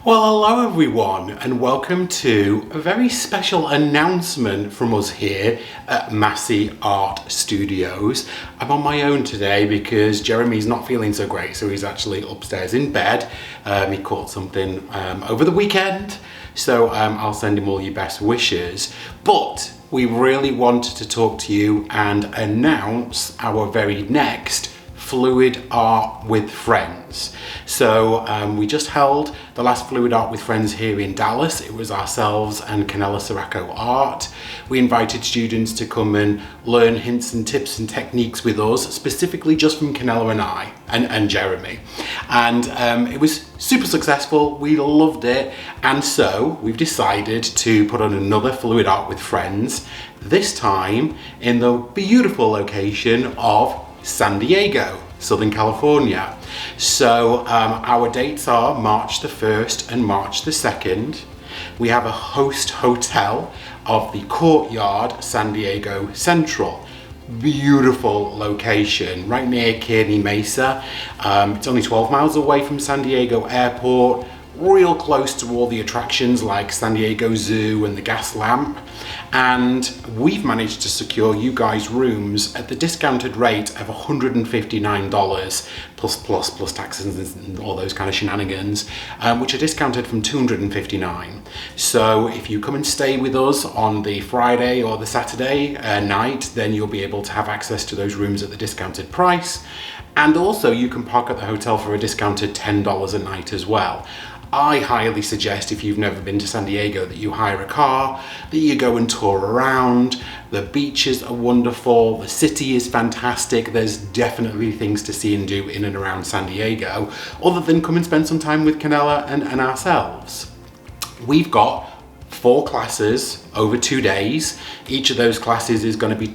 Well, hello everyone, and welcome to a very special announcement from us here at Masse Art Studios. I'm on my own today because Jeremy's not feeling so great, so he's actually upstairs in bed. He caught something over the weekend, so I'll send him all your best wishes. But we really wanted to talk to you and announce our very next Fluid Art with Friends. So we just held the last Fluid Art with Friends here in Dallas. It was ourselves and Kanella Ciraco Art. We invited students to come and learn hints and tips and techniques with us, specifically just from Kanella and I and Jeremy. And it was super successful. We loved it. And so we've decided to put on another Fluid Art with Friends, this time in the beautiful location of San Diego, Southern California. So our dates are March the 1st and March the 2nd. We have a host hotel of the Courtyard San Diego Central. Beautiful location, right near Kearny Mesa. It's only 12 miles away from San Diego Airport, real close to all the attractions like San Diego Zoo and the gas lamp. And we've managed to secure you guys rooms at the discounted rate of $159 plus taxes and all those kind of shenanigans, which are discounted from $259. So if you come and stay with us on the Friday or the Saturday night, then you'll be able to have access to those rooms at the discounted price. And also you can park at the hotel for a discounted $10 a night as well. I highly suggest, if you've never been to San Diego, that you hire a car, that you go and tour around. The beaches are wonderful, the city is fantastic. There's definitely things to see and do in and around San Diego, other than come and spend some time with Kanella and ourselves. We've got 4 classes over 2 days. Each of those classes is going to be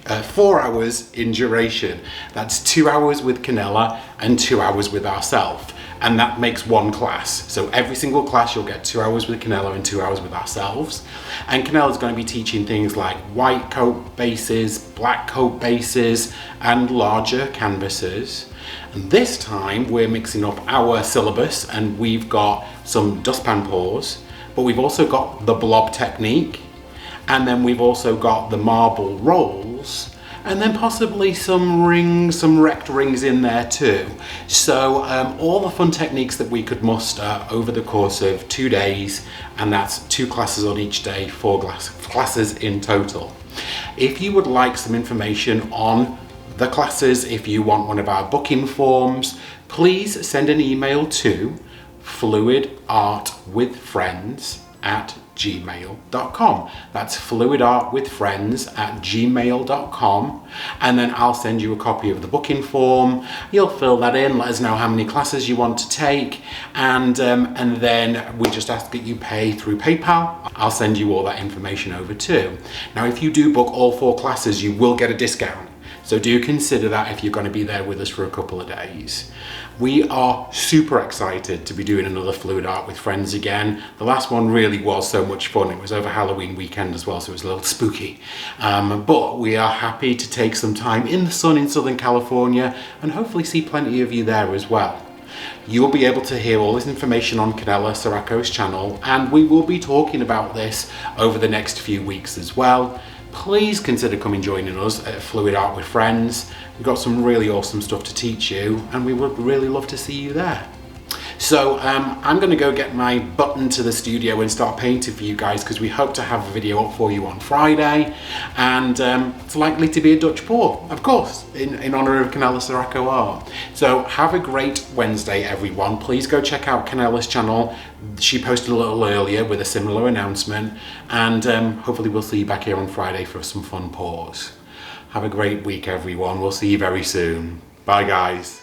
4 hours in duration. That's 2 hours with Kanella and 2 hours with ourselves. And that makes 1 class. So every single class you'll get 2 hours with Kanella and 2 hours with ourselves. And Kanella's going to be teaching things like white coat bases, black coat bases, and larger canvases. And this time we're mixing up our syllabus, and we've got some dustpan pours, but we've also got the blob technique, and then we've also got the marble rolls, and then possibly some rings, some rect rings in there too. So all the fun techniques that we could muster over the course of 2 days, and that's 2 classes on each day, 4 classes in total. If you would like some information on the classes, if you want one of our booking forms, please send an email to fluidartwithfriends@gmail.com. That's fluidartwithfriends@gmail.com, and then I'll send you a copy of the booking form. You'll fill that in, let us know how many classes you want to take, and then we just ask that you pay through PayPal. I'll send you all that information over too. Now, if you do book all 4 classes, you will get a discount. So do consider that if you're going to be there with us for a couple of days. We are super excited to be doing another Fluid Art with Friends again. The last one really was so much fun. It was over Halloween weekend as well, so it was a little spooky. But we are happy to take some time in the sun in Southern California and hopefully see plenty of you there as well. You'll be able to hear all this information on Kanella Ciraco's channel, and we will be talking about this over the next few weeks as well. Please consider coming joining us at Fluid Art with Friends. We've got some really awesome stuff to teach you, and we would really love to see you there. So I'm going to go get my butt into the studio and start painting for you guys, because we hope to have a video up for you on Friday, and it's likely to be a Dutch pour, of course, in honour of Kanella Ciraco Art. So have a great Wednesday, everyone. Please go check out Kanella's channel. She posted a little earlier with a similar announcement, and hopefully we'll see you back here on Friday for some fun pours. Have a great week, everyone. We'll see you very soon. Bye, guys.